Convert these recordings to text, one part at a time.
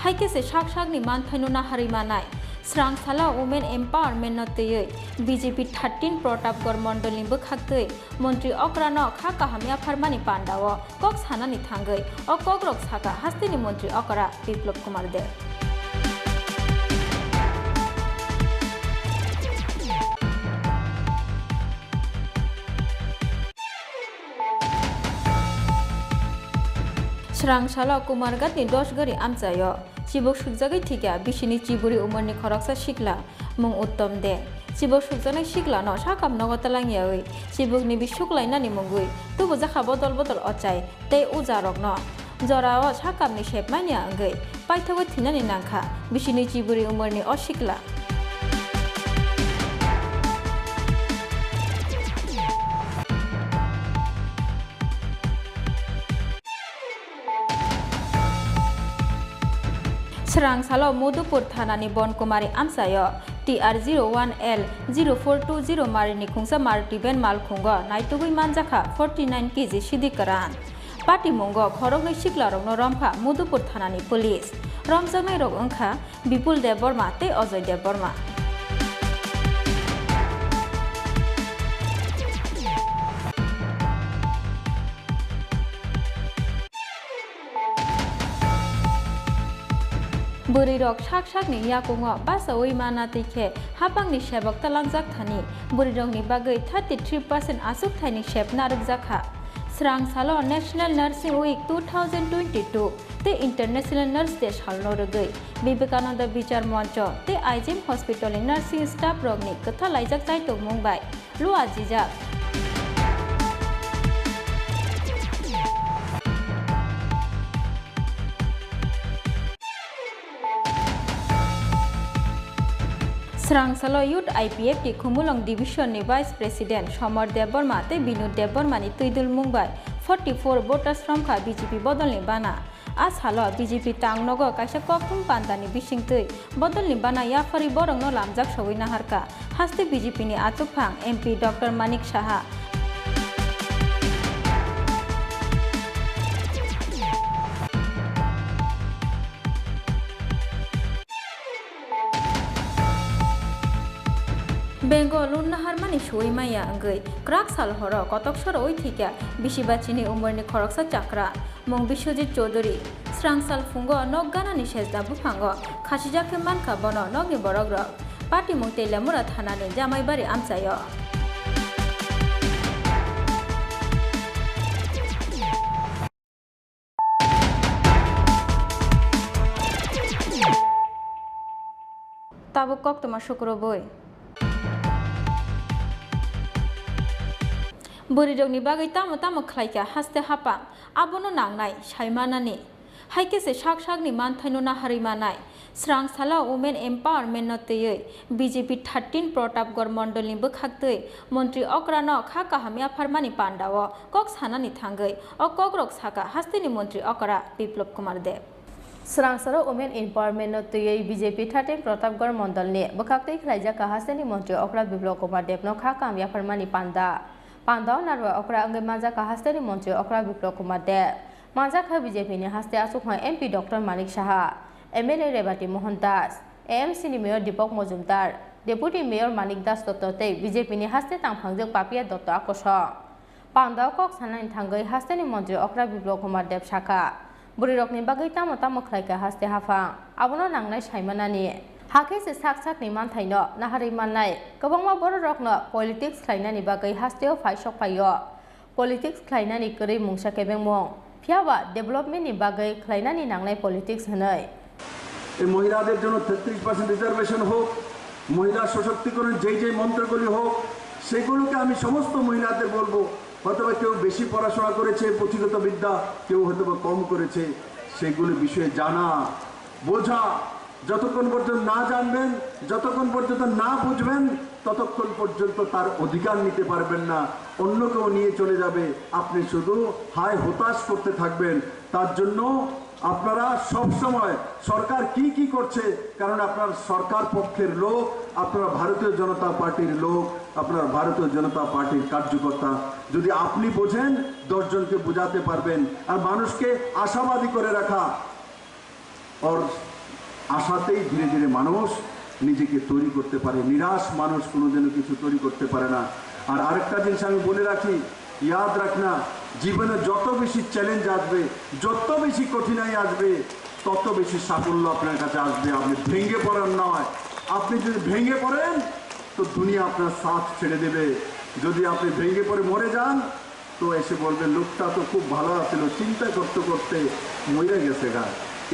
हाइकेसे साक साकनि मानथायनो नाहारि मानाय स्रांसाला women empowerment नतयै BJP 13 Pratapgarh मंडलनि बोखाक्तै मंत्री अक्रानो खा काहामिया फारमानि पांडाव कक सानानि थांगै अ कोकब्रक साका हास्तिनि मंत्री अकरा बिप्लब कुमार दे स्रांसाला कुमारघाटनि 10 गरी आमचायो चिबक सुखजागै थिका बिसिनि चिबुरि उमरनि खरकसा सिखला मुं उत्तम दे चिबक सुखजानाय सिखलानो साकाम नगतलांगियावै चिबकनि बिसुखलायनानि मुंगुइ तुबो जाखा बदल बदल अचाय तै उजारकनो जराओ साकामनि शेपमानिया अंगै पाइथागो थिनानि नांखा बिसिनि चिबुरि उमरनि असिखला स्रांसालो मधुपुर थानानि बनकुमारी आमसायो TR 01L 0420 मारिनि खुंसा मारुति बेन मालखुंगो नाइटुगै मानजाखा 49 kg सिदिकरान पार्टी मुंगो खरगनै सिखलारकनो रमखा मधुपुर थानानि पुलिस रमजानाय रक अंखा विपुल देव बर्मा ते अजय देव बर्मा बुरिरक साक साकनि याकुंगो बासावै माना तैखे हापांनि सेबक तलांजाक थानि बुरिरकनि बागै 33% आसुक थाइनि सेब नारक जाखा स्रांसालो नेशनल नर्सिंग वीक 2022 ते इंटरनेशनल नर्स डे सालनो रगै विवेकानंद विचार मंच ते आइजिम हॉस्पिटल नर्सिंग स्टाफ रगनि कथा लाइजाक जायतो मुंबाय लुआ जिजाक स्रांसालो यूथ IPF की खुमुलंग डिविजन नि वाइस प्रेसिडेंट समर देव बर्मा ते बिनु देव बर्मानि तैदुल मुंबाय 44 वोटार्स फ्रमखा बीजेपी बदलनि बाना आ सालो बीजेपी तांगनगो काइसा कक्तुम पान्दानि बिसिंतै बदलनि बाना याफारि बरंनो लामजाक सवै नाहारका हास्ते बीजेपी नि आतुफां MP डॉक्टर मानिक साहा बेंगल उन्नाहारमानि सवैमाया अंगै क्राक साल हरो कतक सर ओइ थिका बिसिबाचिनि उमरनि खरकसा चाक्रा मुं बिश्वजित चौधरी स्रांसाल फुंगो नग गानानि सेजदा बुफांगो खासिजाखे मानखा बनो नगनि बरग्र पार्टी मुं तेलामुरा थानानि जामाइबारि आमचायो ताबो कोक्तमा शुक्र बोय बुरिरकनि बागै तामो तामो खलायका हास्ते हापा आबोनो नांनाय सायमानानि हाइकेसे साक साकनि मानथायनो नाहारि मानाय स्रांसाला वुमेन एम्पावरमेन्ट नतयै बीजेपी 13 प्रतापगढ़ मंडलनि बोखाक्तै मंत्री अक्रानो खा काहामिया फारमानि पांडाव कक सानानि थांगै अ कोकब्रक साका हास्तिनि मंत्री अकरा बिप्लब कुमार दे स्रांसाला वुमेन एम्पावरमेन्ट नतयै बीजेपी 13 प्रतापगढ़ मंडलनि बोखाक्तै खलायजाका हास्तिनि मंत्री अकरा बिप्लब कुमार देवनो खा काहामिया फारमानि पांडाव नारवा अकरा अंगे मानजाका हास्तेनि मंत्री अकरा बिप्लब कुमार दे मानजाका बीजेपी नि हास्ते आसुखा MP doctor Manik Saha MLA Rebati Mohan Das AMC नि mayor Dipak Majumdar deputy mayor Manik Das दत्तते बीजेपी नि हास्ते तांफांजों पापिया दत्त आकस पांडाव कक सानानि थांगै हास्तेनि मंत्री अकरा बिप्लब कुमार देव साखा बुरिरकनि बागै तामो तामो खलायका हास्ते हाफां आबोनो नांनाय सायमानानि हाकेसे साक साकनि मानथायनो नाहारि माननाय गोबांमा बर' रकनो पलिटिक्स खलायनानि बागै हास्तेयाव फायसक फायो पलिटिक्स खलायनानि करै मुंसा केबें मुं फियाबा डेभेलपमेन्टनि बागै खलायनानि नांनाय पलिटिक्स होनै এই মহিলাদের জন্য 33% রিজার্ভেশন হোক মহিলা সশক্তিকরণ যেই মন্ত্রগুলি হোক সেগুলোকে আমি সমস্ত মহিলাদের বলবো হয়তোবা কেউ বেশি পড়াশোনা করেছে পুঁথিগত বিদ্যা কেউ হয়তোবা কম করেছে সেগুলো বিষয়ে জানা বোঝা যতক্ষণ পর্যন্ত না জানবেন যতক্ষণ পর্যন্ত না বুঝবেন ততক্ষণ পর্যন্ত তার অধিকার নিতে পারবেন না অন্য কেউ নিয়ে চলে যাবে আপনি শুধু হায় হতাশ করতে থাকবেন তার জন্য আপনারা সব সময় সরকার কি করছে কারণ আপনার সরকার পক্ষের লোক আপনারা ভারতীয় জনতা পার্টির লোক আপনারা ভারতীয় জনতা পার্টির কার্যকর্তা যদি আপনি বোঝেন 10 জনকে বোঝাতে পারবেন আর মানুষকে আশাবাদী করে রাখা और আশাতেই ধীরে ধীরে মানুষ নিজেকে তৈরি করতে পারে। নিরাশ মানুষ কোনোদিনও কিছু তৈরি করতে পারে না। আর আরেকটা জিনিস আমি বলে রাখি, ইয়াদ রাখনা, জীবনে যত বেশি চ্যালেঞ্জ আসবে, যত বেশি কঠিনাই আসবে, তত বেশি সাফল্য আপনার কাছে আসবে। আপনি ভেঙে পড়েন নয়, আপনি যদি ভেঙে পড়েন তো দুনিয়া আপনার সাথ ছেড়ে দেবে। যদি আপনি ভেঙে পড়ে মরে যান তো এসে বলবে লোকটা তো খুব ভালো আছিল, চিন্তা করতে করতে মরে গেছে গা।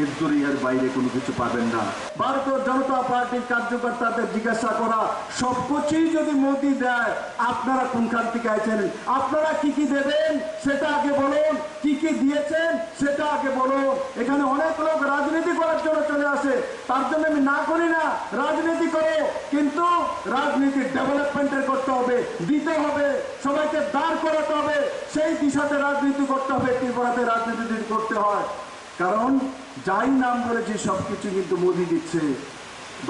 এর দুনিয়ার বাইরে কোনো কিছু পাবেন না। ভারতীয় জনতা পার্টির কার্যকর্তাদের জিজ্ঞাসা করা, সব কিছুই যদি মোদি দেয়, আপনারা কোনখান থেকে আছেন, আপনারা কি কি দেবেন সেটা আগে বলুন, কি কি দিয়েছেন সেটা আগে বলুন। এখানে অনেক লোক রাজনীতি করার জন্য চলে আসে, তার জন্য আমি না করি না, রাজনীতি করো, কিন্তু রাজনীতি ডেভেলপমেন্টের করতে হবে, দিতে হবে, সবাইকে দাঁড় করাতে হবে, সেই দিশাতে রাজনীতি করতে হবে। ত্রিপুরাতে রাজনীতি যদি করতে হয়, কারণ যাই নাম বলেছি সবকিছু কিন্তু মোদি দিচ্ছে।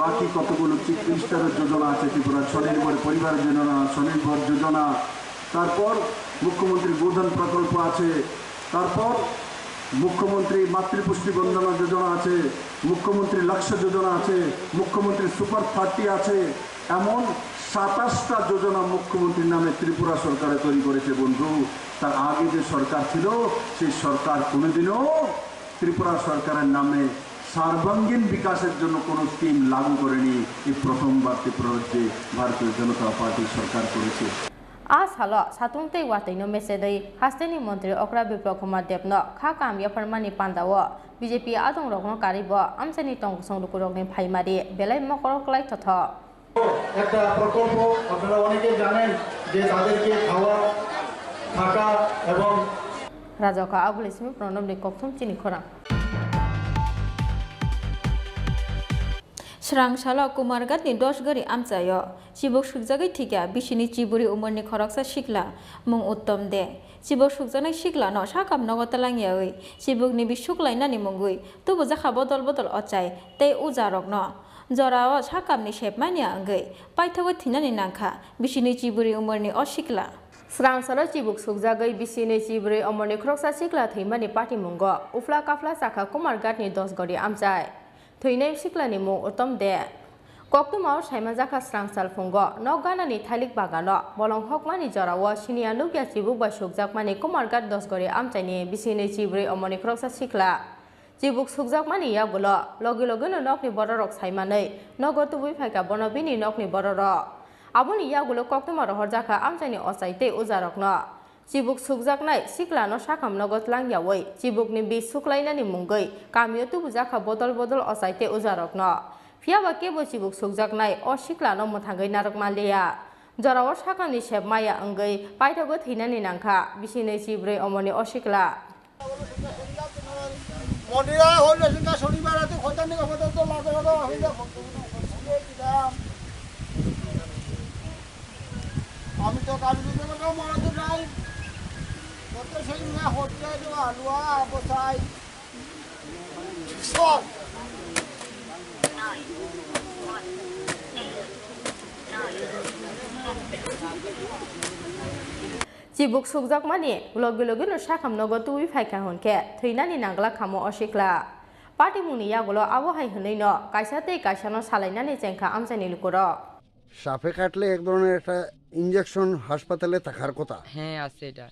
বাকি কতগুলো চিকিৎসার যোজনা আছে ত্রিপুরার, স্বনির্ভর পরিবার যোজনা, স্বনির্ভর যোজনা, তারপর মুখ্যমন্ত্রী গোধন প্রকল্প আছে, তারপর মুখ্যমন্ত্রী মাতৃপুষ্টি বন্দনা যোজনা আছে, মুখ্যমন্ত্রী লক্ষ্য যোজনা আছে, মুখ্যমন্ত্রী সুপার 30 আছে। এমন 27টা যোজনা মুখ্যমন্ত্রীর নামে ত্রিপুরা সরকারে তৈরি করেছে বন্ধু। তার আগে যে সরকার ছিল সেই সরকার কোনোদিনও ত্রিপুরা সরকারের নামে সার্বাঙ্গীন বিকাশের জন্য কোনো স্কিম লাগু করেনি। এই প্রথমবার ত্রিপুরার যে ভারতীয় জনতা পার্টি সরকার করেছে। আজ হল সাতুংতে ওয়াতাইনো মেসেদই হাস্তেনি মন্ত্রী অকরা বিপ্লব কুমার দেবনো খা কামিয়া ফরমানি পান্দাও বিজেপি আদং রগনো কারিব আমসানি টংসং লুকুরগনি ফাইমারি বেলাই মকরকলাই তথ একটা প্রকল্প আপনারা অনেকে জানেন যে তাদেরকে খাওয়া থাকা এবং রাজকা আবুলিসমি প্রণবনি কক্তুম চিনি খরা স্রাংসালো কুমারঘাটনি 10 gari amchayo chibok sukjagai thika bisini chiburi umorni khoroksa sikla mung uttom de chibok sukjanai sikla no sakam nogotalangyai chibok ni bisuklainani mungui tubu jakha bodol bodol ochai tei ujarok no jorao sakamni shepmani angai paithagoi thinani nangkha bisini chiburi umorni osikla স্রাংসালো চিবুক সুকজাগৈ বিসিনি চিবুরি অমরনি খরকসা সিকলা থৈমানি party মুঙ্গ উফলা কাফলা সাখা কুমারঘাটনি 10 gari আমচাই থৈনাই সিকলানি মুং উত্তম দে কক্তমাও সাইমা জাখা স্রাংসাল ফুঙ্গ নগানানি থাইলিক বাগানো বলং হকমানি জরাও সিনিয়া নুকিয়া চিবুক বা সুকজাকমানি কুমারঘাট 10 gari আমচাইনি বিসিনি চিবুরি অমরনি খরকসা সিকলা চিবুক সুকজাকমানি ইয়াগুলো লগে লগেনো নকনি বড়রক সাইমাनै নগতুবুই ফাইকা বনবিনি নকনি বড়রক aboni yagulo koktwma rohor jaka amchani osaite ujarokno chibuk sukjaknai siklano sakam nogot langyawoi chibukni bi suklainani mungoi kamio tubu jaka bodol bodol osaite ujarokno phiaba kebo chibuk sukjaknai o siklano muthangai narokmalia jorao sakani sepmaya angai paithago thinani nangkha bisinei chibrei omoni osikla মন্দিরা হইলে সিংহা শনিবারতে খোঁজানি কথা তো লাগে না হইলে আমি তো কাজ দিতে না মনে নাই কত সেই না হচ্ছে যে আলুয়া বসাই সব চিবুক সুকজাকমানি লগে লগে নো সাকাম নগদ তুই ফাইকা হনকে থৈনানি নাংলা খামো অশিকলা পার্টি মুনি ইয়াগুলো আবহাই হনৈ ন কাইসাতে কাইসানো সালাইনানি চেংখা আমচানি লুকুর সাপে কাটলে এক ধরনের একটা ইনজেকশন হাসপাতালে থাকার কথা। হ্যাঁ আছে এটা।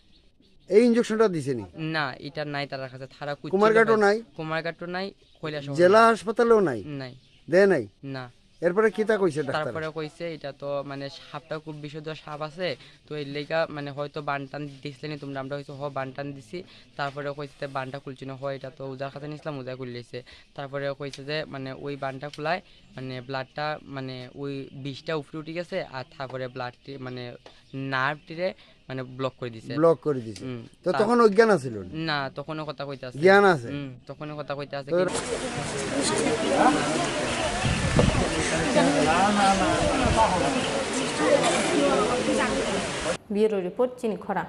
এই ইনজেকশনটা দিছেনি? না এটা নাই তার কাছে থারা কুচি কুমারঘাটও নাই? কুমারঘাটও নাই, কৈলাস জেলা হাসপাতালেও নাই? নাই। দে নাই? না। এরপরে কিতা কইছে ডাক্তার? তারপরে কইছে এটা তো মানে সাপটা খুব বিশুদ্ধ সাপ আছে তো এর লেগা মানে হয়তো বানটান দিছিলেনি তোমরা, আমরা হয়তো বানটান দিছি। তারপরে কইছে বানটা খুলছি না, হয় এটা তো উজার কাছে নিছিলাম, উজা খুললেছে। তারপরে কইছে যে মানে ওই বানটা খোলায় মানে ব্লাডটা মানে ওই বিষটা উপরে উঠে গেছে আর তারপরে ব্লাডটি মানে নার্ভটিরে মানে ব্লক করে দিছে। ব্লক করে দিছে। তো তখন অজ্ঞান আছিল না? তখনও কথা কইতে আছে। জ্ঞান আছে? তখনও কথা কইতে আছে। ব্যুরো রিপোর্ট চিনি খরা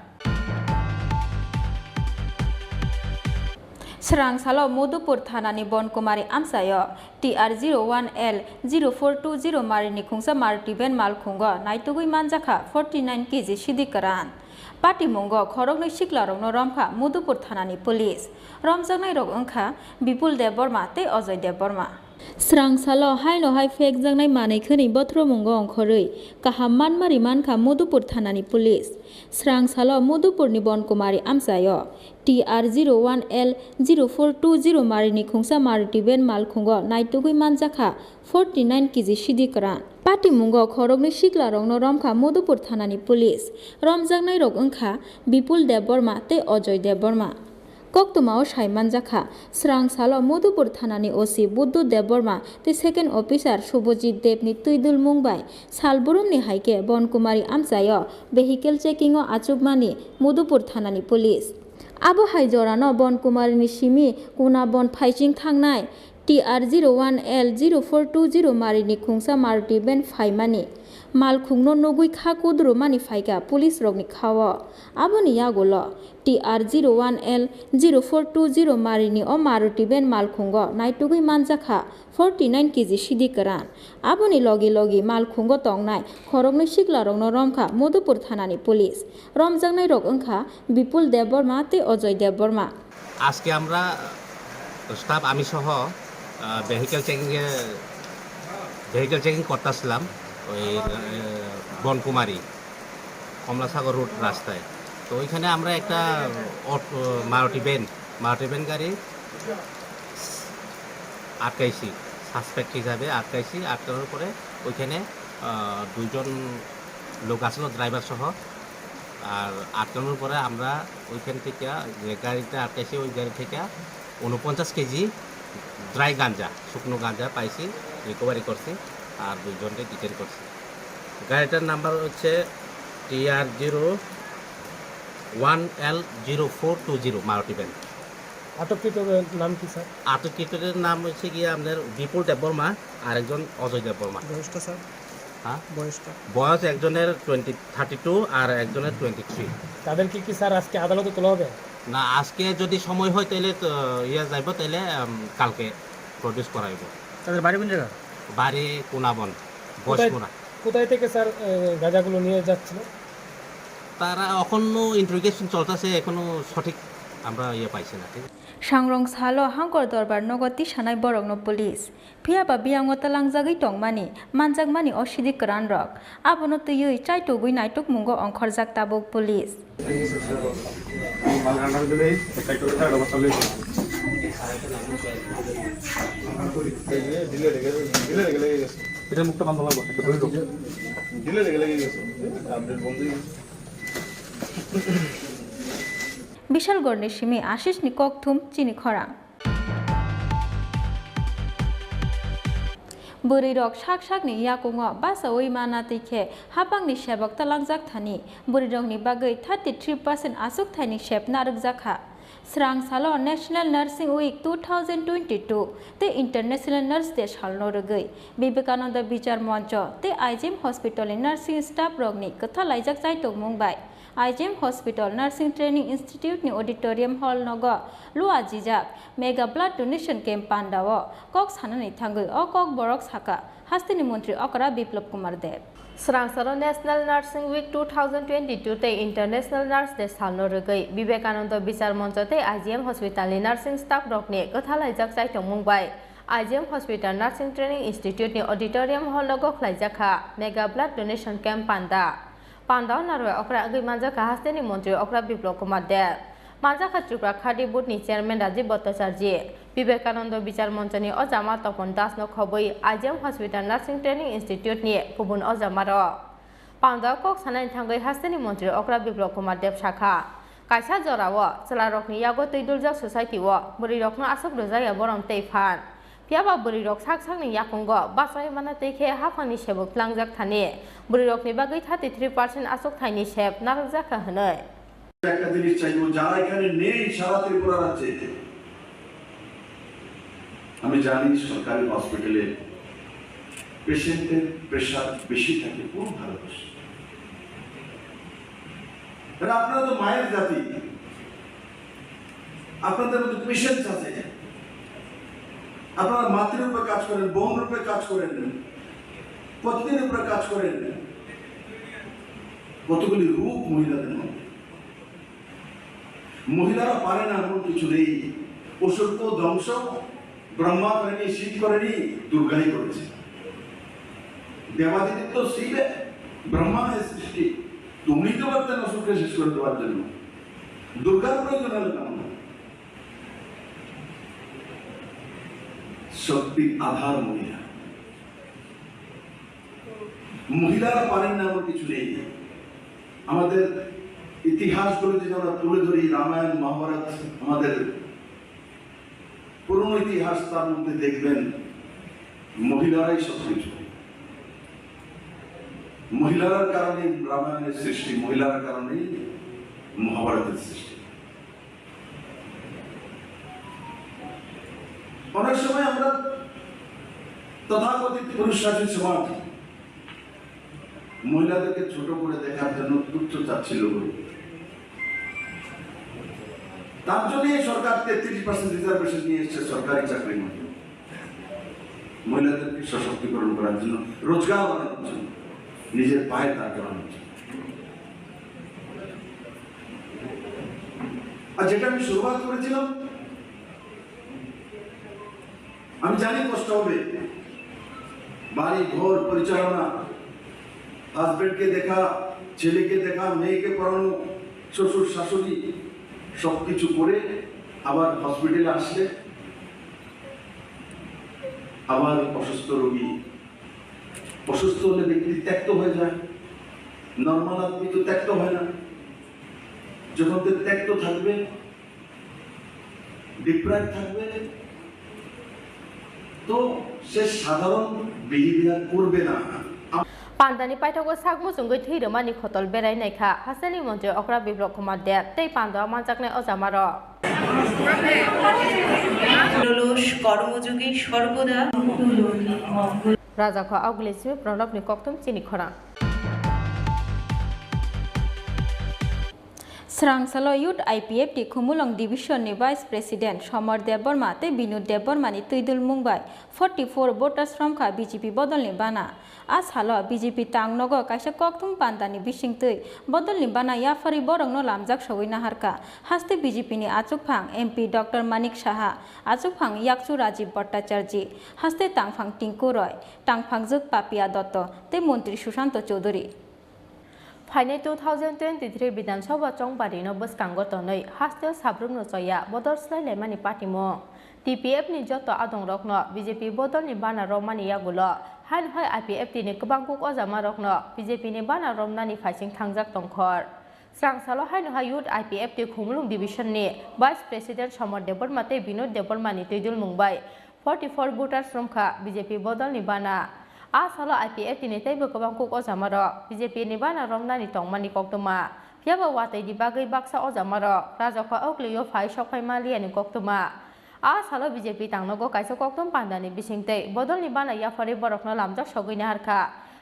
স্রাংসালো মধুপুর থানানি বনকুমারি আমসায় TR01L 0420 মারিনি খুংসা মার্টিভেন মালখুঙ্গ নাইতুগুই মানজাখা 49 kg সিদিকারান পাটি মুঙ্গ খরগनै সিকলারংনো রমখা মধুপুর থানানি পুলিশ রমজাগনাই রগ ওংখা বিপুল দেব বর্মা তে অজয় দেব বর্মা स्रां सालो हायनो हाय फेक जांनाय मानैखोनि बथ्र मुंगो अंखरै काहाम मानमारि मानखा मधुपुर थानानि पुलिस स्रां सालो मधुपुरनि बनकुमारी आमसायो TR 01L 0420 मारिनि खुंसा मारुति बेन मालखुंगो नाइटुगै मानजाखा 49 केजि सिदिकरान पाटी मुंगो खरगनि सिकला रंनो रमखा मधुपुर थानानि पुलिस रमजांनाय रग अंखा विपुल देबबर्मा ते Ajay Debbarma Koktwma Saiman Jaka, Srang Salo Mudupur Thanani OC Buddu Deborma, the second officer Shubojit Debni Tuidul Mumbai, Salburumni Haike, Bon Kumari Amsayo, vehicle checking o Achugmani, Mudupur Thanani Police. Abu Haijorano Bon Kumari Nishimi, Kuna Bon Paijing Tangnai, TR 01L 0420 Marini Kungsa Maruti Ben Faimani. Malkhungno nogui kha kudru mani faika police rogni khawa aboni yagolo TR 01L 0420 marini o maruti ben malkhungo naitugui manjakha 49 kg sidikaran aboni logi malkhungo tongnai khorogni sikla rogno romkha Modupur thanani police romjangnai rog angkha Bipul Deborma te Ojoy Deborma আজকে আমরা staff আমি সহ vehicle checking করতেছিলাম ওই Bonkumari Kamalasagar road রাস্তায় তো ওইখানে আমরা একটা মারুতি ভ্যান গাড়ি আটকাইছি সাসপেক্ট হিসাবে আটকানোর পরে ওইখানে দুইজন লোক আসলো ড্রাইভার সহ আর আটকানোর পরে আমরা ওইখান থেকে যে গাড়িটা আটকাইছি ওই গাড়ি থেকে 49 কেজি ড্রাই গাঁজা শুকনো গাঁজা পাইছি রিকভারি করছি আর দুইজনকে ডিটেন করছি গাড়িটার নাম্বার হচ্ছে TR 01L 0420 মারুতি ভ্যান আটককৃতের নাম কি স্যার আটককৃতের নাম হচ্ছে গিয়ে আমাদের বিপুল দেববর্মা আর একজন অজয় দেববর্মা বয়সটা স্যার হ্যাঁ বয়সটা বয়স একজনের 32 আর একজনের 23 তাদের কি স্যার আজকে আদালতে তোলা হবে না আজকে যদি সময় হয় তাহলে যাইব তাহলে কালকে প্রডিউস করাইব তাদের বাড়ি কোন জায়গা বাড়ি কোনাবন বয়সকোনা কোথায় থেকে স্যার গাঁজাগুলো নিয়ে যাচ্ছিল তারা এখনো ইন্টারোগেশন চলতেছে এখনো সঠিক আমরা পাইছি না ঠিক Sangrong Salo Hangkor Dorbar Nogoti Shanai Borogno Police. Piaba Biango Talangjagi Tongmani, Manjagmani Oshidi Kran Rock. Abono to you, Chai to Gui Naituk Mungo on Korzak Tabok Police. এটা মুখটা বন্ধ করবো একটা ধরে ঢোক দিলে লেগে গেছে আপডেট বন্ধ বিশাল গড়নের সিমে আশিস নি কোকথুম চিনি খরা বুড়ি রক শাক নি ইয়াকুঙ বাসা ওই মানা তিখে হাপাংনি সেবক তালাংজাক থানি বুড়ি রকনি বাগৈ 33% আসুক tiny সেব নারক জাখা Srang Salo National Nursing Week 2022 te International Nurse Day halno rogei Vivekananda Bichar Moncho te IGM Hospital Nursing Staff rogni katha laijak chai tok mungbai IGM Hospital Nursing Training Institute ni Auditorium Hall nogo lua jijak mega blood donation camp pandao kok sanani thangoi o Kokborok saka hastini mantri okra Biplop Kumar Dev Srang Salo National Nursing Week 2022 te International Nurse Day salno rogei Vivekananda Bichar Moncho te IGM Hospital Nursing Staff rogni katha laijak chai tok mungbai IGM Hospital Nursing Training Institute ni Auditorium Hall logo khlaijakha mega blood donation camp Pandao narwa okra agui manjaka hasteni mantri okra Biplop Kumar Dev manjaka Tripura Khadi Board ni chairman Rajiv Bhattacharya Vivekananda Bichar Moncho ni Ojama Topon Das no khoboi IGM Hospital Nursing Training Institute ni Phubun Ojamaro Pandao kok sanai thangoi hasteni mantri okra Biplop Kumar Dev shakha kaisa jorawo chalarokni yago teiduljak society wo buri rokno asok rojaya borom teifan Piaba buri rok sak-sakni yakungo basai mana teikhe hafani sebok langjak thani buri rokni bagui 33% asok thaini seb narakjaka hwnoi একটা জিনিস চাইবো যারা এখানে নেই সারা ত্রিপুরা রাজ্যে আমি জানি সরকারি হসপিটালে পেশেন্টের প্রেশার বেশি থাকে খুব ভালোবাসে আপনারা তো মায়ের জাতি আপনাদের মধ্যে পেশেন্স আছে আপনারা মাতৃরূপে কাজ করেন বোন রূপে কাজ করেন পত্নীর উপরে কাজ করেন কতগুলি রূপ মহিলাদের মধ্যে মহিলারা পারে না এমন কিছু নেই ওষুধ তো ধ্বংস ব্রহ্মা করেনি, শিব করেনি, দুর্গাই করেছে। দেবাদিত্য তো শিব, ব্রহ্মা সৃষ্টি, তুমি তো পারতেন অসুখকে শেষ করে দেওয়ার জন্য, দুর্গার প্রয়োজন হলো কেন? শক্তির আধার মহিলা, মহিলারা পারেন না এমন কিছু নেই। আমাদের ইতিহাসগুলো যদি আমরা তুলে ধরি, রামায়ণ মহাভারত, আমাদের পুরনো ইতিহাস, তার মধ্যে দেখবেন মহিলারাই সবকিছু। মহিলার কারণে রামায়ণের সৃষ্টি, মহিলার কারণেই মহাভারতের সৃষ্টি। অনেক সময় আমরা তথাকথিত পুরুষ শাসিত সমাজ মহিলাদেরকে ছোট করে দেখার জন্য তুচ্ছ চাচ্ছিল করি। তার জন্য সরকার 33% রিজার্ভেশন নিয়ে এসছে সরকারি চাকরির মধ্যে, মহিলাদেরকে সশক্তিকরণ করার জন্য, রোজগার বানানোর জন্য, নিজের পায়ে দাঁড় করানোর জন্য। আর যেটা আমি শুরুয়াত করেছিলাম, আমি জানি কষ্ট হবে, বাড়ি ঘর পরিচালনা, হাজবেন্ডকে দেখা, ছেলেকে দেখা, মেয়েকে পড়ানো, শ্বশুর শাশুড়ি সবকিছু করে আবার হসপিটালে আসলে আবার অসুস্থ রোগী, অসুস্থ হলে ব্যক্তি ত্যক্ত হয়ে যায়। নর্মাল আদমি তো ত্যক্ত হয় না। যখন ত্যক্ত থাকবে, ডিপ্রাইভ থাকবে, তো সে সাধারণ বিহেভিয়ার করবে না। পান্দানি পাইথগো সাগমু সুঙ্গৈ থৈরমানি খতল বেরাইনাইখা হাসানি মন্ত্রী অকরা বিপ্লব কুমার দেব তৈ পান্দা মানজাকনাই অজামার কর্মযোগী সর্বদা রাজাখা আউগলিসিমি প্রণবনি কক্তম চিনিখরা Srangsalo Youth IPFT Khumulong Division ni Vice President Somar Deborma te Binod Deborma ni Tuidul Mumbai 44 voters from Kha BJP bodol ni bana as halo BJP tangnogo kaisa koktum pandani bisingtui bodol ni bana yafari borong no lamjak sawina harka haste BJP ni achukphang MP Dr Manik Saha achukphang Yakchu Rajiv Bhattacharya haste tangphang Tinku Roy tangphang Juk Papia Dotto te Montri Sushanto Choudhury ফাইনে 2023 বিধানসভা চংবারিনো বসকাঙ্গতनै হাস্তে সাব্রুমনো soya বদল স্লাইলাইমানি পার্টিমো TPF नि যত আদং রকনো BJP বদল नि বানা রমানি ইয়াগুলো হান হয় IPF नि गोबां कुक अजामा रकनो বিজেপি नि বানা রমনানি ফাইसिं थांजाक तंखर स्रांसालो हान হয় ইউথ আইপিএফ खुमलुं डिविजन नि भाइस प्रेसिडेंट समर देबरमाते बिनोद देबरमानि तैदुल मुंबाई 44 voters from Kha বিজেপি বদল नि বানা Asalo IPF ni taibo गोबां कुक अजामारो बीजेपी नि बाना रमनानि तंगमानि कोक्तमा याबा वाtai di bagai baksa अजामारो राजाखौ औक्लियो फाइ सफाइ मालियानि कोक्तमा Asalo BJP tangnogo kaisa koktom pandani bisingtei bodolni bana yafari borokno lamjak sogina harkha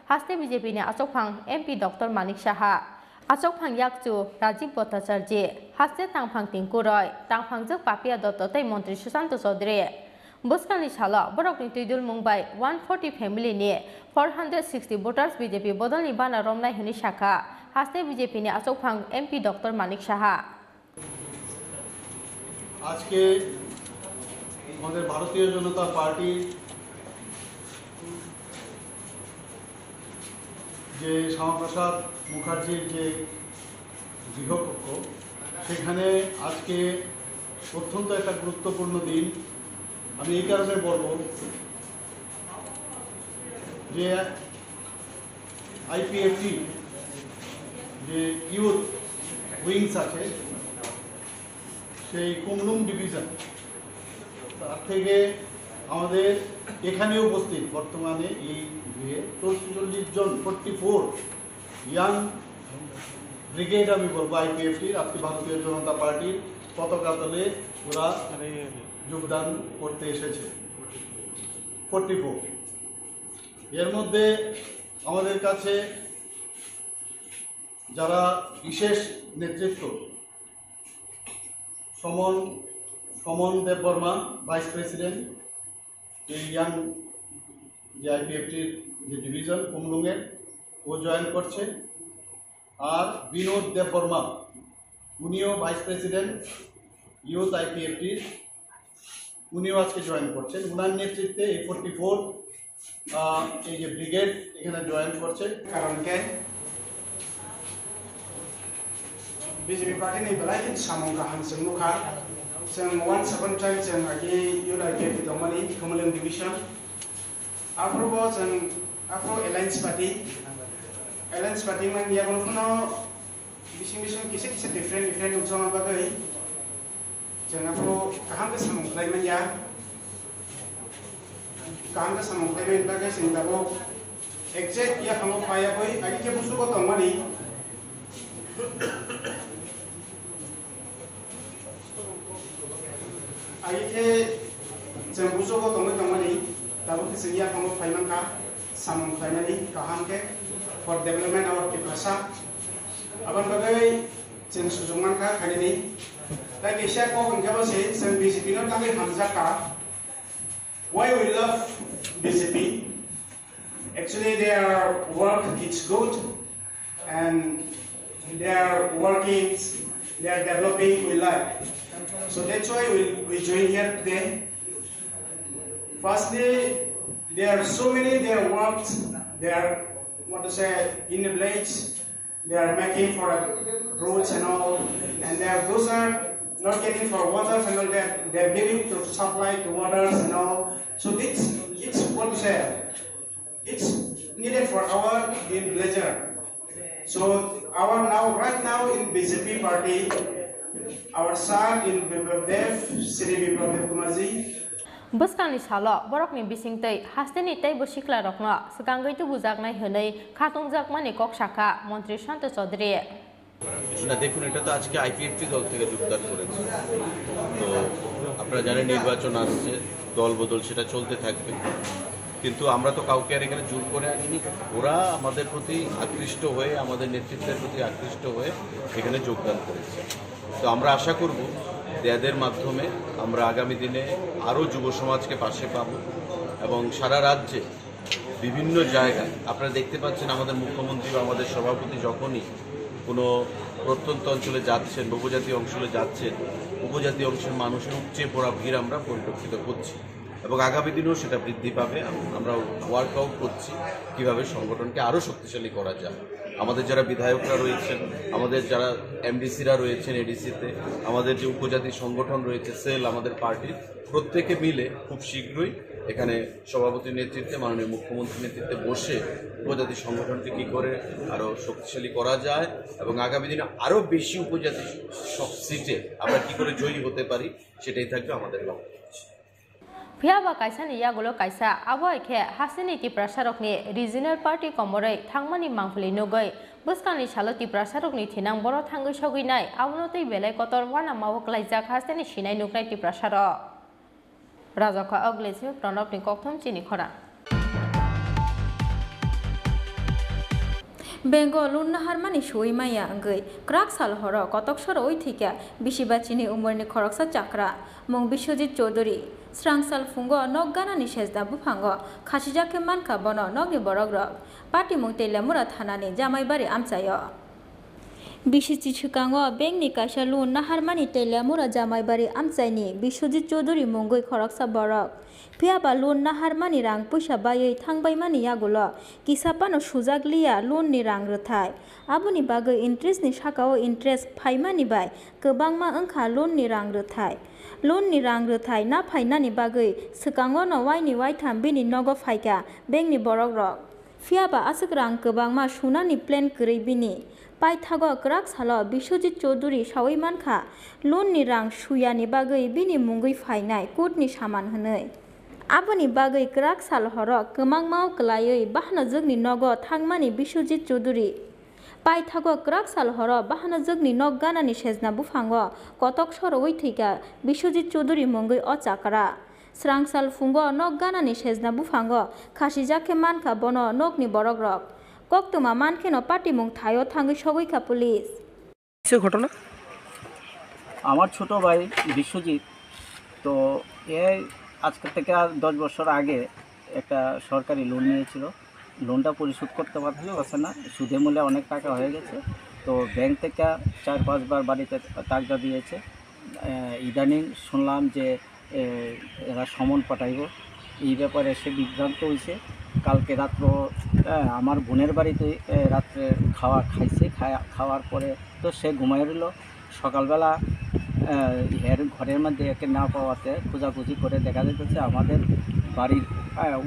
haste BJP ni achokphang MP Dr Manik Saha achokphang Yakchu Rajiv Bhattacharya haste tangphang Tinku Roy tangphang Juk Papia Dotto tei Montri Sushanto Choudhury Buskani Shala Borokni Tuidul Mumbai 140 family ni 460 voters BJP bodolni bana romnai hini shakha haste BJP ni achokphang MP Dr Manik Saha আজকে আমাদের ভারতীয় জনতা party যে শ্যামাপ্রসাদ মুখার্জির যে গৃহকক্ষ সেখানে আজকে অত্যন্ত একটা গুরুত্বপূর্ণ দিন আমি এই কারণে বলবো যে আইপিএফটি যে ইউথ উইংস আছে সেই কুমলুং ডিভিশন তার থেকে আমাদের এখানে উপস্থিত বর্তমানে এই 44 জন 44 ইয়াং ব্রিগেড আমি বলবো আইপিএফটির আজকে ভারতীয় জনতা পার্টির পতাকা তলে ওরা যোগদান করতে এসেছে 44 এর মধ্যে আমাদের কাছে যারা বিশেষ নেতৃত্ব সমন দেববর্মা ভাইস প্রেসিডেন্ট এই ইয়াং যে আইপিএফটির যে ডিভিশন কুমলুঙের ও জয়েন করছে আর বিনোদ দেববর্মা উনিও ভাইস প্রেসিডেন্ট ইউথ আইপিএফটির উনিও আজকে জয়েন করছেন। ওনার নেতৃত্বে এই 44 এই যে ব্রিগেড এখানে জয়েন করছে। কারণকে BJP party ni belai kin samong ka han seng mukha seng 175 seng agi yula ke domani Kumulen division afro seng afro alliance party man ya kono kono bising kise different ujong bagai seng afro kaham ke samong klai man ya kaham ke samong klai man bagai seng dabo exact ya kamu paya koi agi ke busu ko domani Akhirnya jam buso ko tongoi ni, tahu kesenja kamu faiman ka, samong faiman ni kaham ke for development our Tripura. Aban bagai jam susungan ka kali ni, tapi kisah ko hingga basi jam BJP no kami hamza ka. Why we love BJP? Actually, their work is good, and their working, their developing we like. So that's why we join here today. Firstly, there are so many their works, they are in the village, they are making for roads and all, and those are not getting for water and all that, they are giving to supply to waters and all. So it's it's needed for our villager. So right now in BJP party, our son in Bibabdev, Sri Bibabdev Kumarji. Buskani salo borok ni bising tei hasteni tei bosikla rokno sekangai tu bujak nai hönei khatung jak mani kok shaka মন্ত্রী শান্ত চৌধুরী না দেখুন এটা তো আজকে IPFT দল থেকে যোগদান করেছে তো আপনারা জানেন নির্বাচন আসছে দল বদল সেটা চলতে থাকবে কিন্তু আমরা তো কাউকে আর এখানে জোর করে আনিনি ওরা আমাদের প্রতি আকৃষ্ট হয়ে আমাদের নেতৃত্বের প্রতি আকৃষ্ট হয়ে এখানে যোগদান করেছে তো আমরা আশা করব এদের মাধ্যমে আমরা আগামী দিনে আরও যুব সমাজকে পাশে পাবো এবং সারা রাজ্যে বিভিন্ন জায়গায় আপনারা দেখতে পাচ্ছেন আমাদের মুখ্যমন্ত্রী বা আমাদের সভাপতি যখনই কোনো প্রত্যন্ত অঞ্চলে যাচ্ছেন উপজাতি অঞ্চলে যাচ্ছেন উপজাতি অংশের মানুষের উপচে পড়া ভিড় আমরা পরিলক্ষিত করছি এবং আগামী দিনেও সেটা বৃদ্ধি পাবে আমরা ওয়ার্কআউট করছি কীভাবে সংগঠনকে আরও শক্তিশালী করা যায় আমাদের যারা বিধায়করা রয়েছেন আমাদের যারা এমডিসিরা রয়েছেন এডিসিতে আমাদের যে উপজাতি সংগঠন রয়েছে সেল আমাদের পার্টির প্রত্যেকে মিলে খুব শীঘ্রই এখানে সভাপতির নেতৃত্বে মাননীয় মুখ্যমন্ত্রীর নেতৃত্বে বসে উপজাতি সংগঠনকে কী করে আরও শক্তিশালী করা যায় এবং আগামী দিনে আরও বেশি উপজাতি সব সিটে আমরা কী করে জয়ী হতে পারি সেটাই থাকবে আমাদের লক্ষ্য Phiaba kaisa ni yagulo kaisa abo ekhe hasini ti prasarok ni regional party komorei thangmani mangphuli nugoi buskani saloti prasarok ni thinang boro thangoi sogui nai abonotei belai kotor wana mawok laijak hasini sinai nugnai ti prasarok Rajaka Oglesi Pranab ni Koktwma chini khora Bengal Harmani Shuimaya Angui, Krak Salhoro, Kotoksor Oitika, Bishibachini Umurni Koroksa Chakra, Mong Bishojit Choduri, Strangsal Fungo, Nogana Nishesda Bupango, Kashijake Manka Bono, Nogi Borogrog, Pati Mutela Murathanani, Jamaibari Amsayo. Bishichi Chikango, Bengni Kashalu, Naharmani Tela Mura Jamaibari Amsaini, Bishojit Choduri Mongoi Koroksa Borok. Phiaba loan naharmani rang puisa bayei thangbai mani yagulo kisapano sujaglia loan ni rang rethai aboni bagoi interest ni sakao interest phaimani bai kobangma angkha loan ni rang rethai na phainani bagoi sekango no waini waitham bini nogo phaika bank ni borok rok phiaba asuk rang kobangma sunani plan korei bini paithago krak salo Bishojit Choduri sawai mankha loan ni rang suyani bagoi bini mungoi phainai court ni saman honoi Aboni bagai krak sal horok kemang mau kelayoi bahna jogni nogo thangmani Bishojit Choduri pai thago krak sal horo bahna jogni nog ganani sejna bufango kotok soro oithika Bishojit Choduri mongoi o chakra srangsal fungo nog ganani sejna bufango khasijake manka bono nogni borogrok Koktwma mankeno party mung thayo thangoi sogoika police সে ঘটনা আমার ছোট ভাই বিশ্বজিৎ তো এই আজকে থেকে 10 বছর আগে একটা সরকারি লোন নিয়েছিল লোনটা পরিশোধ করতে পারছে না সুদে মূল্যে অনেক টাকা হয়ে গেছে তো ব্যাংক থেকে 4-5 বার বাড়িতে টাকা দিয়েছে ইদানিং শুনলাম যে এরা সমন পাঠাইব এই ব্যাপারে সে বিভ্রান্ত হয়েছে। কালকে রাত্র আমার বোনের বাড়িতে রাত্রে খাইছে, খাওয়ার পরে তো সে ঘুমাই রইল। সকালবেলা এর ঘরের মধ্যে একে না পাওয়াতে খোঁজাখুঁজি করে দেখা যেতেছে আমাদের বাড়ির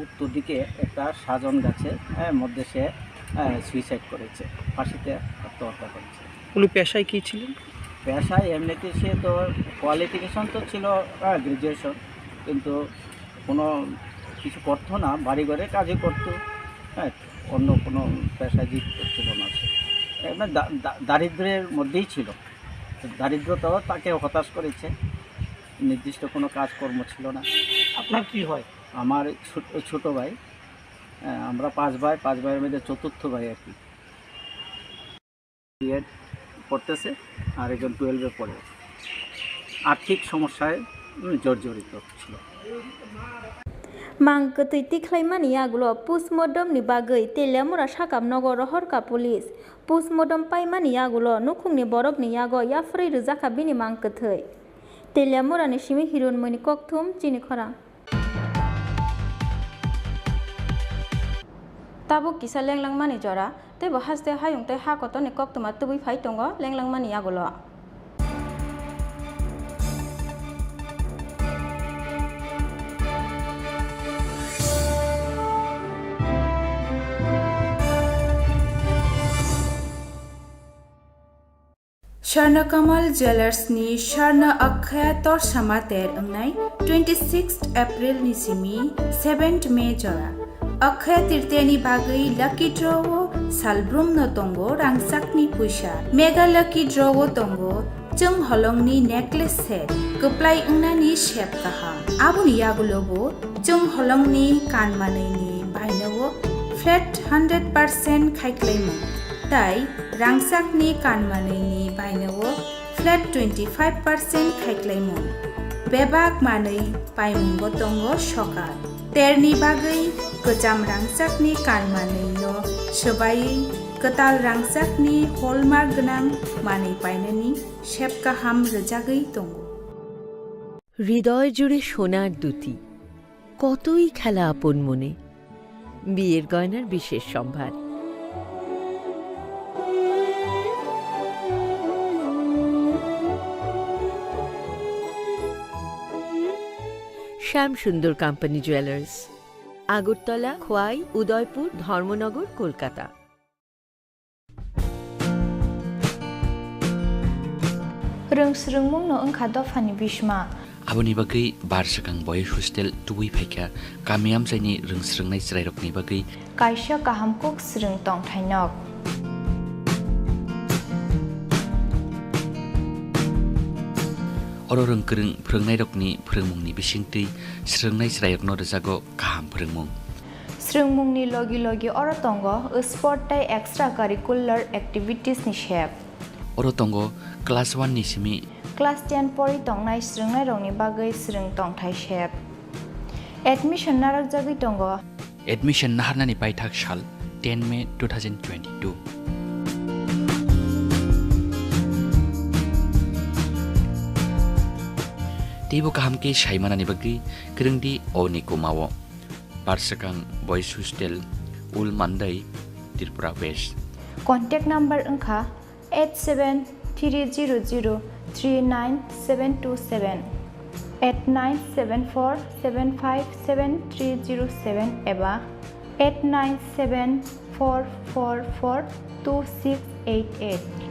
উত্তর দিকে একটা সাজন গাছের মধ্যে সে সুইসাইড করেছে, ফাঁসিতে আত্মহত্যা করেছে। উনি পেশায় কী ছিলেন? পেশায় এমনিতে সে তো কোয়ালিফিকেশন তো ছিল গ্রাজুয়েশন, কিন্তু কোনো কিছু করতো না, বাড়ি ঘরে কাজে করতো, অন্য কোনো পেশায় যুক্ত ছিল না। সে এমনি দারিদ্র্যের মধ্যেই ছিল। দারিদ্রতাও তাকে হতাশ করেছে, নির্দিষ্ট কোনো কাজকর্ম ছিল না। আপনার কি হয়? আমার ছোট ভাই, আমরা 5 ভাইয়ের মধ্যে চতুর্থ ভাই আর কি। বিএড পড়তেছে আর একজন 12-এ পড়ে। আর্থিক সমস্যায় জর্জরিত ছিল। Mangketui tiklaimani agulo postmortem ni bagai telemura sakam nogor horka police postmortem paimani agulo nukungni borok ni yago yafrei rujaka bini mangketui telemura ni simi hirun moni koktum chini khora tabo kisa lenglangmani jora tebo haste hayung te hakoto ni koktuma tubui phai tongo lenglangmani agulo Sharna Kamal Jewelers ni Sharna Akhya Tor Samater Angnai 26th April ni simi 7th May jora Akhya Tirteni Bagai Lucky Draw Salbrum no Tongo Rangsak ni Puisha Mega Lucky Draw Tongo Chung Holong ni necklace set Kuplai Angna ni shape kaham Abuni Yagulobo Chung Holong ni Kanmanai ni Bainawo Flat 100% Kaiklaimo Tai Rangsak ni Kanmanai ni Bainawo Flat 25% Kaiklaimo Bebak Manai Paimungo Tongo Shokar Terni Bagai Kejam Rangsak ni Kanmanai no Sebai Ketal Rangsak ni Hallmark Genang Manai Painani Shep Kaham Rejagai Tongo হৃদয় জুড়ে সোনার দুটি কতই খেলা আপন মনে বিয়ের গয়নার বিশেষ সম্ভার শ্যাম সুন্দর company jewellers Agartala Khowai Udaipur Dharmanagar Kolkata Reungsrungmung no engkha dofani bisma Aboni bagai barsakang boys hostel tuwi phaika kamiam saini reungsrungnai srairokni bagai kaisa kahamkok srung tong thainok Oro rengkrung phrongnai rokni phronmungni bisingtui srungnai srairokno rejago kaham phronmung Srungmungni logi logi oro tongo sport tai extra curricular activities ni shep Oro tongo class 1 ni simi Class 10 pori tongnai srungnai rokni bagai srung tong thai shep Admission narak jagui tongo Admission naharnani paithak sal 10 May 2022 Tibo kaham ke shaimanani bagi kerengdi oni kumawo Barsakang Boys Hostel Ul Mandai Tripura West Contact number engkha 8730039727 8974757307 eba 8974442688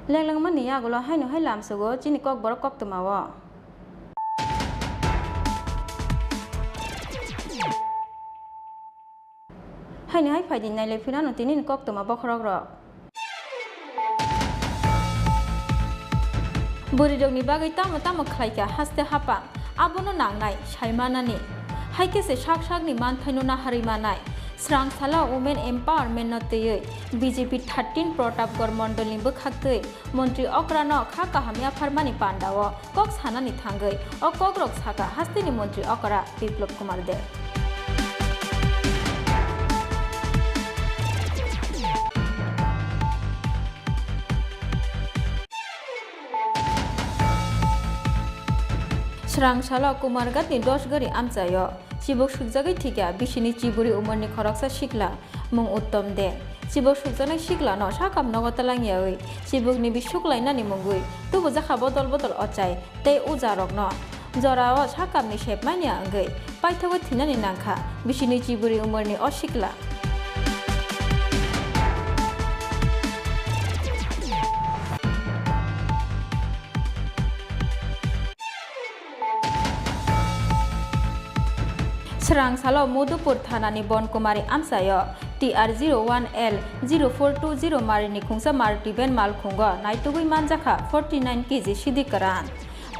Leng mani agulo haino hailam sugo chini Kokborok Koktwma wo haino hai phaidin nai lefina no tinin Koktwma bokhorok rok Burirokni bagai tamo khlaika haste hapa abono nangnai saimanani haike se sak sakni manthaino na harimanai स्रांसाला women empowerment नतयै BJP 13 Pratapgarh मंडलनि बखाक्तै मंत्री अक्रानो खा काहामिया फारमानि पांडाव कक सानानि थांगै अ कोकब्रक साका हास्तिनि मंत्री अकरा बिप्लब कुमार देव स्रांसाला कुमारघाटनि 10 गरी आमचायो चिबक सुखजागै थिगा बिसिनि चिबुरि उमरनि खरकसा सिखला मुं उत्तम दे चिबक सुखजानाय सिखलानो साकाम नगतलांगियायै चिबकनि बिसुखलायनानि मुंगुइ तुबु जाखा बदल बदल अचाय ते उजारकनो जराओ साकामनि शेपमानिया अंगै पाइथाबो थिनानि नांखा बिसिनि चिबुरि उमरनि असिखला स्रांसाला मधुपुर थानानि बनकुमारी आमसायो TR 01L 0420 मारिनि खुंसा मारुति बेन मालखुंग नाइटुगुइ मानजाखा 49 kg सिदिकरान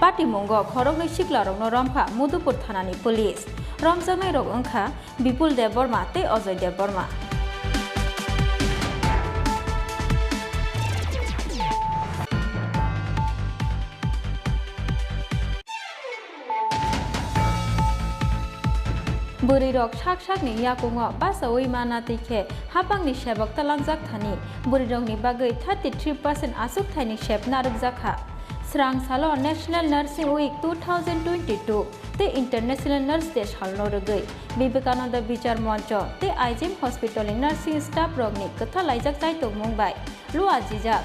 पार्टी मुंगो खरगनै सिखलारकनो रमखा मधुपुर थानानि पुलिस रमजानाय रक अंखा विपुल देव बर्मा ते अजय देव बर्मा बुरी रक साक साकनि याकुंगो बासावै माना तैखे हापांनि सेबक तलांजाक थानि बुरी रकनि बागै 33% आसुक थाइनि सेब नारुक जाखा स्रांसालो नेशनल नर्सिंग वीक 2022 ते इंटरनेशनल नर्स डे सालनो रगै विवेकानंद विचार मंच ते आइजिम हॉस्पिटल नर्सिंग स्टाफ रकनि कथा लाइजाक जायतो मुंबाय लुआ जिजाक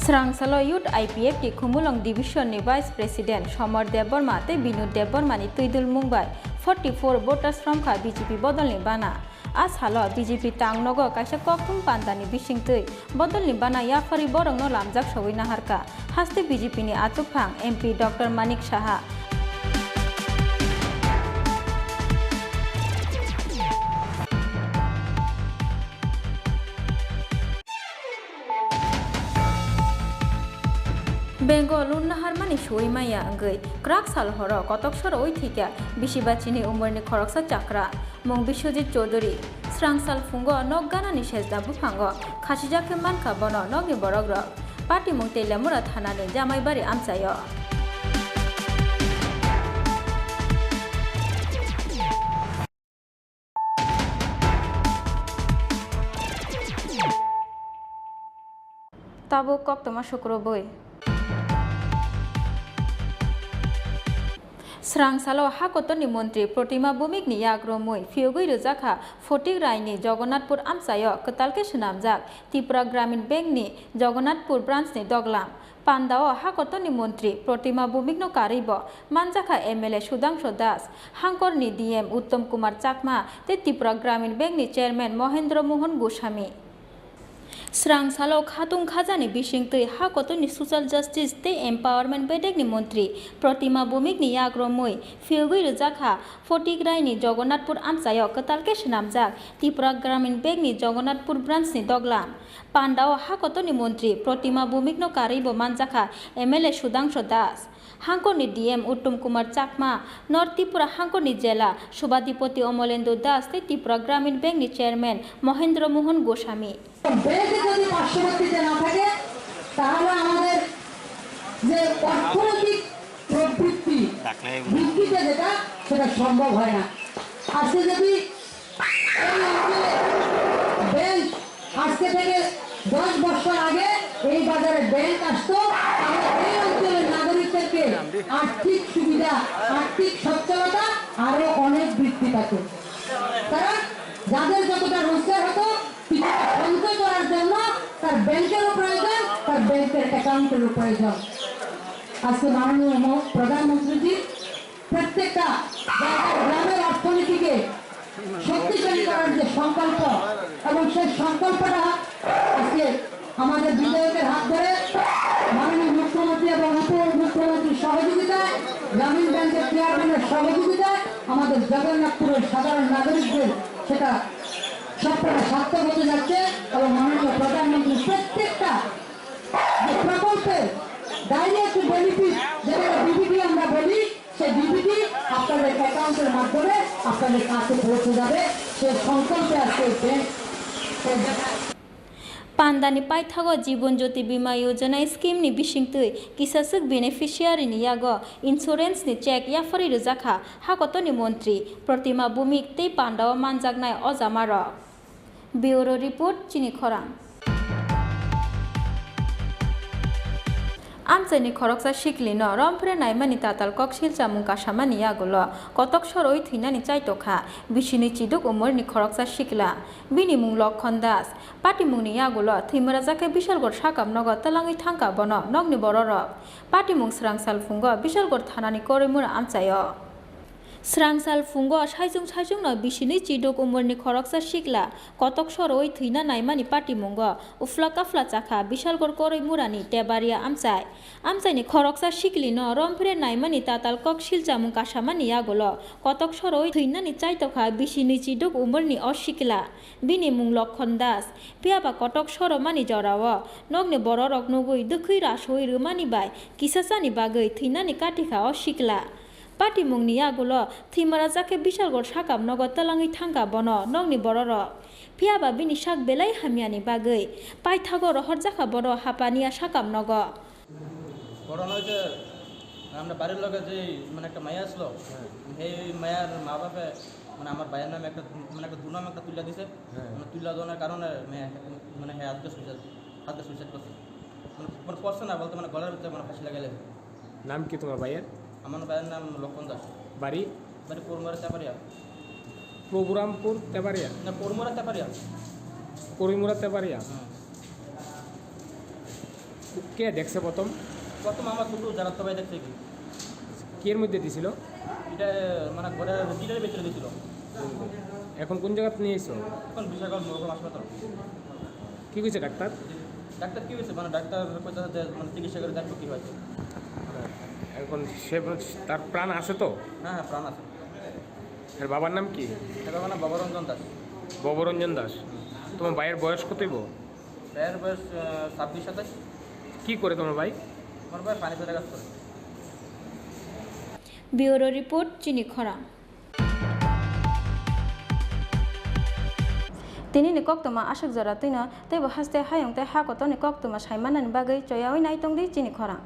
स्रांसालो यूथ IPF की खुमुलंग डिविजन नि वाइस प्रेसिडेंट समर देव बर्मा ते बिनु देव बर्मानि तुइदुल मुंबाय 44 वोटार्स फ्रमखा बीजेपी बदलनि बाना आसालो बीजेपी टांगनगो काइसा कोक्तुम पान्दानि बिसिंतै बदलनि बाना याफारि बरंनो लामजाक सवै नाहारका हास्ते बीजेपी नि आतुफां MP डॉक्टर मानिक साहा बेंगल उन्नाहारमानि सवैमाया अंगै क्राक साल हर कतक सर ओइ थिका बिसिबाचिनि उमरनि खरकसा चाक्रा मुं बिश्वजित चौधुरी स्रांसाल फुंगो नगगानानि सेजदा बुफांगो खासिजाके मानखा बन नगनि बरग्र पार्टी मुं तेलेमुरा थानानि जामाइबारि आमचायो ताबो कोक्तमा शुक्रबोय स्रांसालो हाकतनि मंत्री प्रतिमा भूमिकनि याग्रमै फियोगै रोजाखा फटिक रायनि जगन्नाथपुर आमचायो कतालके सुनामजाक त्रिपुरा ग्रामीण बैंकनि जगन्नाथपुर ब्रान्चनि दगलाम पान्दाओ हाकतनि मंत्री प्रतिमा भूमिकनो कारिब मानजाखा MLA सुदांशु दास हांकरनि DM उत्तम कुमार चाकमा ते त्रिपुरा ग्रामीण बैंकनि चेयरमैन महेंद्र मोहन गोस्वामी स्रांसालो खातुं खाजानि बिसिंतै हाकतनि सोशल जस्टिस ते एम्पावरमेंट बेडेकनि मंत्री प्रतिमा भूमिकनि याग्रमै फियोगै रोजाखा फटिक रायनि जगन्नाथपुर आमचायो कतालके सुनामजाक त्रिपुरा ग्रामीण बैंकनि जगन्नाथपुर ब्रान्चनि दगलाम पान्डाओ हाकतनि मंत्री प्रतिमा भूमिकनो कारिब मानजाखा MLA सुदांशु दास हांकरनि DM उत्तम कुमार चाकमा नर्थ त्रिपुरा हांकरनि जिला सभाधिपति अमलेन्दु दास ते त्रिपुरा ग्रामीण बैंकनि चेयरमैन महेंद्र मोहन गोस्वामी ব্যাংকে যদি পার্শ্ববর্তীতে না থাকে তাহলে আমাদের যে অর্থনৈতিক প্রবৃত্তি বৃদ্ধিতে যেটা সেটা সম্ভব হয় না আজকে যদি ব্যাংক আজকে থেকে 10 বছর আগে এই বাজারে ব্যাংক আসতো তাহলে এই অঞ্চলের নাগরিকদেরকে আর্থিক সুবিধা আর্থিক সচ্ছলতা আরো অনেক বৃদ্ধি পেত কারণ যাদের যতটা রোজগার হতো সঞ্চয় করার জন্য তার ব্যাংকেরও প্রয়োজন তার ব্যাংকের অ্যাকাউন্টেরও প্রয়োজন আজকে মাননীয় প্রধানমন্ত্রীজি প্রত্যেকটা গ্রামের অর্থনীতিকে শক্তিশালী করার যে সংকল্প এবং সেই সংকল্পটা আজকে আমাদের বিধায়কের হাত ধরে মাননীয় মুখ্যমন্ত্রী এবং উপমুখ্যমন্ত্রীর সহযোগিতায় গ্রামীণ ব্যাংকের চেয়ারম্যানের সহযোগিতায় আমাদের জগন্নাথপুরের সাধারণ নাগরিকদের সেটা সবটা সার্থক হতে যাচ্ছে এবং মাননীয় প্রধানমন্ত্রী প্রত্যেকটা যে প্রকল্পের ডাইরেক্ট বেনিফিট যেটা ডিবিটি আমরা বলি, সেই ডিবিটি আপনাদের অ্যাকাউন্টের মাধ্যমে আপনাদের কাছে পৌঁছে যাবে। সেই সংকল্পে আজকে bank Pandani Paithago Jibon Jyoti Bima Yojana scheme ni bisingtui kisasuk beneficiary ni yago insurance ni check yafari rujaka hakotoni montri Pratima Bhumik tei Pandao manjagnai ojamaro. Bureau report Chini Khorang. Amchani khoroksa shikli no rompre naimani tatal kokshil chamung kasamani yagulo kotok soroi thuinani chaitokha bishini chiduk umor ni khoroksa shikla bini mung Lokhon Das pati mung ni yagulo thimrajake bishalgor sakam nogo talangi thangka bono nogni bororok pati mung srangsal fungo bishalgor thanani korimura amchayo Srangsal fungo saijung no bishini chiduk umorni khoroksa shikla kotok soroi thuina naimani pati mungo ufla kafla chakha bishalgor koroi murani tebaria amchai ni khoroksa shikli no rompre naimani tatal kokshil chamung kasamani yagulo kotok soroi thuinani chaitokha bishini chiduk umorni oshikla bini mung Lokhon Das piaba kotok soromani jorao nogni bororok nugui dukhui rasoi rumani bai kisasani bagui thuinani katikha oshikla Pati mung ni yagulo thimrajake bishalgor sakam nogo talangi thangka bono nogni bororok piaba bini sak belai hamiani bagui paithago rohor jaka boro hapania sakam nogo corona হয়েছে আমরা বাড়ির লোকে যে মানে একটা মায়া আসলো সেই মায়ার মা বাপে মানে আমার ভাইয়ের নামে একটা মানে একটা দুনাম একটা তুলে দিছে মানে তুলে দেওয়ার কারণে মানে হ্যাঁ হাতে সুইসাইড করছে মানে পড়ছে না বলতে মানে গলার ভিতরে মানে ফাঁসি লাগাইলে। নাম কি তোমার ভাইয়ের? আমার ভাইয়ের নাম লক্ষণ দাস। বাড়ি? বাড়ি কোরমরা তেপারিয়া। প্রোগ্রামপুর তেপারিয়া না কোরমরা তেপারিয়া। করিমুরা তেপারিয়া। কে দেখছে প্রথম আমার ছোটো যারা সবাই দেখছে কি এর মধ্যে দিছিল? এটা মানে ঘরের দিনের ভিতরে দিছিল। এখন কোন জায়গা নিয়ে এসো? এখন বিশাখাল মহকুমা হাসপাতাল। কি হয়েছে ডাক্তার? ডাক্তার কি হয়েছে মানে ডাক্তার কইতাছে যে মানে চিকিৎসা করে দেখো কি হয়েছে। এখন সে তার প্রাণ আছে তো? হ্যাঁ হ্যাঁ প্রাণ আছে। এর বাবার নাম কি? এর বাবার নাম ববরঞ্জন দাস। ববরঞ্জন দাস। তোমার ভাইয়ের বয়স কতইব? ভাইয়ের বয়স 26-27। কি করে তোমার ভাই? আমার ভাই পানি ফেলে কাজ করে। Bureau report Chini Khorang. Tini ni Koktwma asuk jara tuina tebo haste hayong te hakotoni Koktwma saimanani bagai choyawi nai tongdi Chini Khorang.